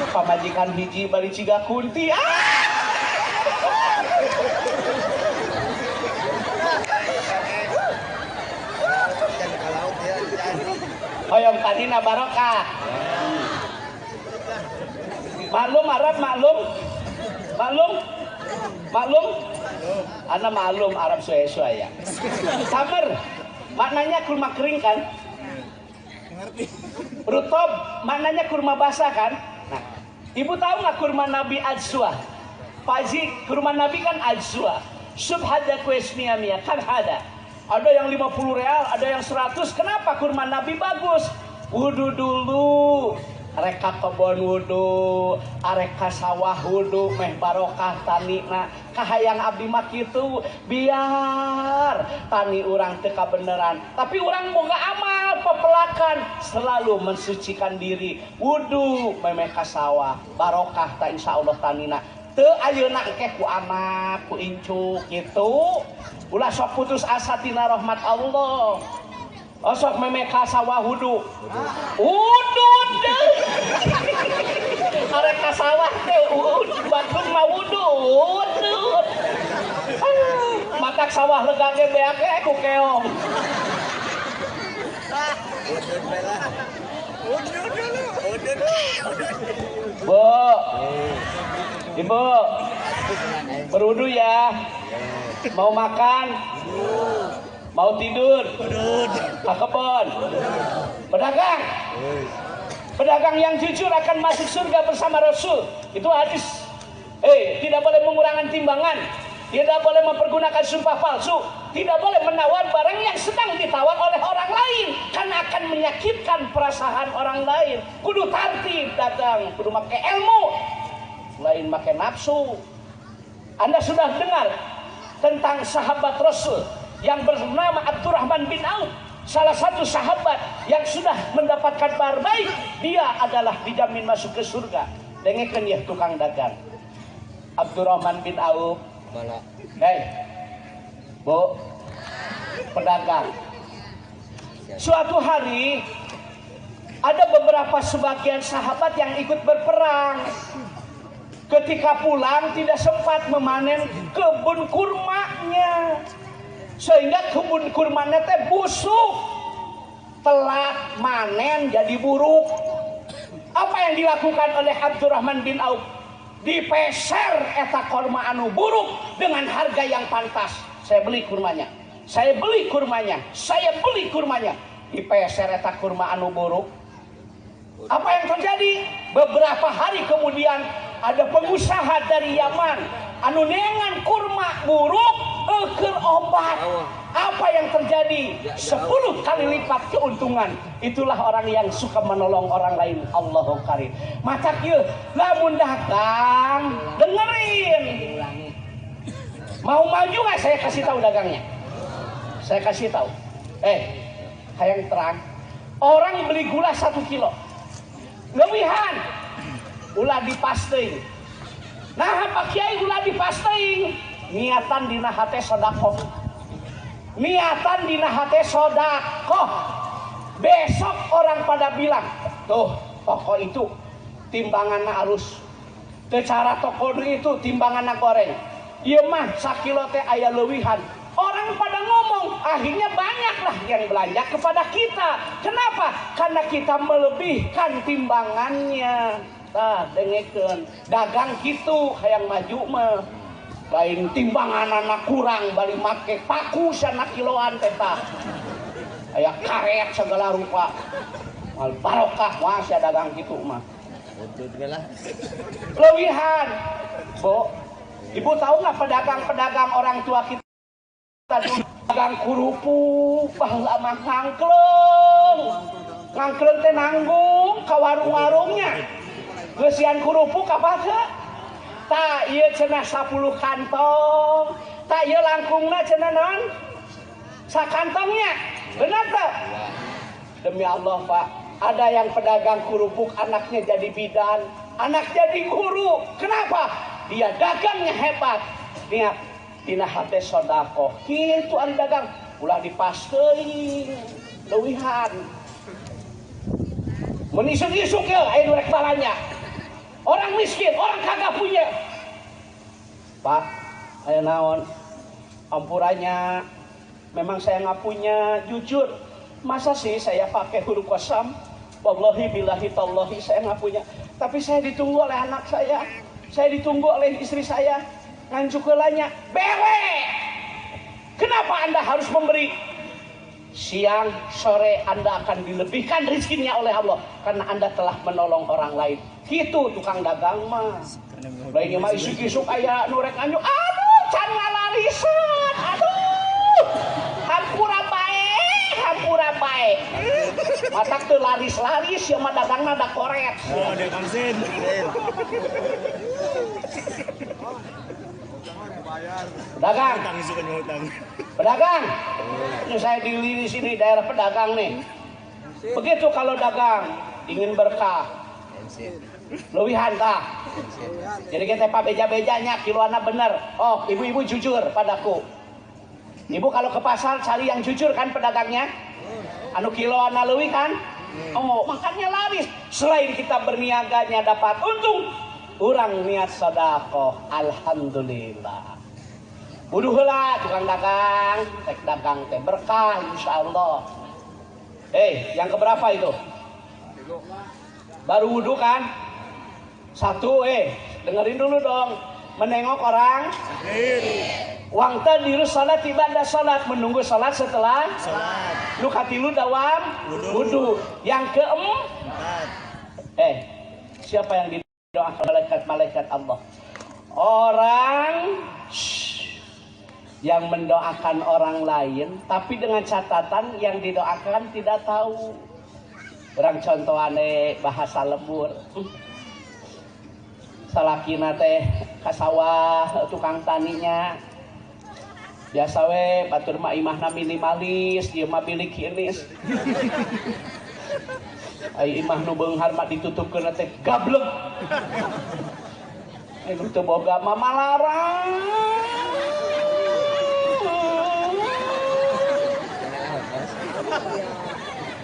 Pamajikan hiji bari ciga kunti. Hoyong tanina barokah. Maklum Arab maklum. Ana maklum Arab suwe-suwe ya. Sabar. Maknanya kurma kering kan? Ngerti. Rutob maknanya kurma basah kan? Nah, ibu tahu nggak kurma Nabi Ajwa? Pak kurma Nabi kan Ajwa. Subhada kuesmia mia kan ada. Ada yang 50 real, ada yang 100. Kenapa kurma Nabi bagus? Wudu dulu. Areka kebon wudu, areka sawah wudu, meh barokah tanina. Kahayang abdi mah kitu, biar tani urang teu kabeneran. Tapi urang boga amal pepelakan, selalu mensucikan diri. Wudu, meh ka sawah, barokah ta insyaallah tanina. Teu ayeuna engke ku anak, ku incuk kitu. Ulah sok putus asa tina rahmat Allah. Osok memeka sawah wudu. Wudu deh. Arek ka sawah teh batur mah wudu. udut. Matak sawah lega ge beak ge ku keong. Bu, Ibu, berudu ya. Mau makan? Mau tidur? Ke kebun? Pedagang? Pedagang yang jujur akan masuk surga bersama Rasul. Itu hadis. Tidak boleh mengurangi timbangan. Tidak boleh mempergunakan sumpah palsu. Tidak boleh menawar barang yang sedang ditawar oleh orang lain. Karena akan menyakitkan perasaan orang lain. Kudu tertib dagang. Kudu pakai ilmu. Lain pakai nafsu. Anda sudah dengar tentang sahabat Rasul yang bernama Abdurrahman bin Auf. Salah satu sahabat yang sudah mendapatkan kabar baik. Dia adalah dijamin masuk ke surga. Dengekeun ya tukang dagang. Abdurrahman bin Auf. Bu, pedagang. Suatu hari ada beberapa sebagian sahabat yang ikut berperang. Ketika pulang tidak sempat memanen kebun kurmanya, sehingga kebun kurmanya teh busuk, telat manen jadi buruk. Apa yang dilakukan oleh Abdurrahman bin Auf? Dipeser eta kurma anu buruk dengan harga yang pantas. Saya beli kurmanya. Saya beli kurmanya. Saya beli kurmanya. Dipeser eta kurma anu buruk. Apa yang terjadi? Beberapa hari kemudian ada pengusaha dari Yaman anu nengan kurma buruk keur obat. Apa yang terjadi? 10 kali lipat keuntungan. Itulah orang yang suka menolong orang lain. Allahu karim. Matak yeuh, lamun dagang, dengerin. Mau maju nggak? Saya kasih tahu dagangnya. Saya kasih tahu. Hayang terang. Orang beli gula 1 kilo. Lewihan. Ulah dipasting. Nah, Pak Kiai ulah dipasting. Niatan dina hate sedekah. Niatan dina hate sedekah. Besok orang pada bilang, tuh toko itu timbanganna alus. Teu cara toko itu timbanganna goreng. Ieu mah sakilo teh aya leuwihan. Orang pada ngomong, akhirnya banyaklah yang belanja kepada kita. Kenapa? Karena kita melebihkan timbangannya. Tah, dengekeun, dagang kitu hayang maju mah. Lain timbanganana kurang bali make paku sana kiloan teh tah. Aya karet segala rupa. Mal barokah mah sia dagang kitu mah. Lewihan. Bu, Ibu tahu nggak pedagang-pedagang orang tua kita dulu dagang kerupuk, baheula mah ngangkleng. Ngangkleng teh nanggung ka warung-warungnya. Geusian kerupuk apa teh? Tak ieu cenah 10 kantong. Tak ieu langkungna cenah naon? Sakantongnya. Benar tak? Demi Allah, Pak. Ada yang pedagang kerupuk anaknya jadi bidan, anak jadi guru. Kenapa? Dia dagangnya hebat. Niat dina hate sedekah. Kitu ari dagang ulah dipaskeun leuwihan. Mun isuk-isuk ye aya nu rek balanya. Orang miskin, orang kagak punya. Pak, aya naon? Ampurannya memang saya nggak punya, jujur. Masa sih saya pakai huruf qasam? Wallahi billahi tallahi saya nggak punya. Tapi saya ditunggu oleh anak saya ditunggu oleh istri saya. Nganjuk heulanya, bewe. Kenapa Anda harus memberi? Siang, sore Anda akan dilebihkan rezekinya oleh Allah karena Anda telah menolong orang lain. Kitu tukang dagang mah. Lainnya mah isuk-isuk aya nu rek anjuk. Aduh, can ngalariseun. Aduh. Hampura bae. Matak teu laris-laris ya mah dagangna da koret. Oh, ada konsen. Pedagang. Pedagang. Ini saya di sini daerah pedagang nih. Begitu kalau dagang ingin berkah. Lewihan tah. Jadi kita pak beja-bejanya kiloana bener. Oh, ibu-ibu jujur padaku. Ibu kalau ke pasar cari yang jujur kan pedagangnya. Anu kiloana leuwih kan? Oh, makanya laris. Selain kita berniaganya dapat untung, urang niat sedekah, alhamdulillah. Wudu heula tukang dagang, tek dagang teh berkah insyaallah. Yang keberapa itu? Baru wudu kan? Satu, dengerin dulu dong. Menengok orang wangta diru salat ibadah salat, menunggu salat setelah salat. Nu katilu dawam wudu. Yang keempat, siapa yang didoakan malaikat Allah? Orang yang mendoakan orang lain, tapi dengan catatan yang didoakan tidak tahu. Orang contoh aneh bahasa lembur. Salakina teh kasawah tukang taninya. Biasa we batur mah imahna minimalis, ieu mah bilik kinis. Ai imah nu beunghar mah ditutupkeun teh gablek. Anu teu boga mah malarang.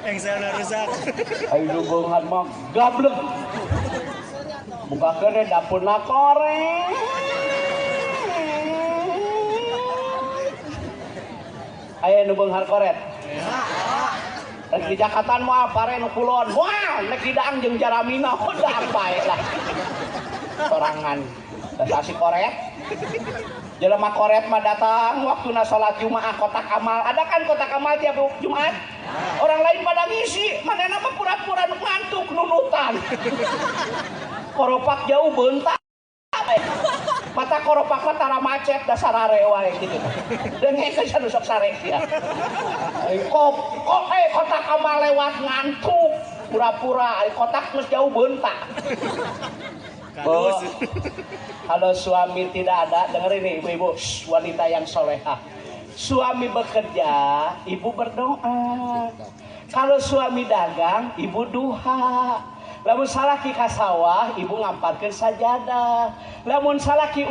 Engsel rusak. Ayo beunghar mah gablek. Buka kene dapurna koreng. Ayo nu beunghar koret. Nek di Jakarta mah pare nu kulon. Wah, nek di daang jeung Jaramina udah bae lah. Sorangan. Da si koret. Jelema koret mah datang waktuna salat Jumaah kotak amal. Ada kan kotak amal tiap Jumat? Orang lain pada ngisi, manehna mah pura-pura ngantuk nunutan. Koropak jauh bentak. Mata koropak mah tara macet dasar arewa gitu. Dengeng ke sana sok sarek ya. Kotak amal lewat ngantuk. Pura-pura kotak geus jauh bentak. Kalau suami tidak ada, dengerin nih ibu-ibu, wanita yang solehah. Suami bekerja, ibu berdoa. Kalau suami dagang, ibu duha. Lamun salaki ka sawah, ibu ngamparkeun sajadah. Lamun salaki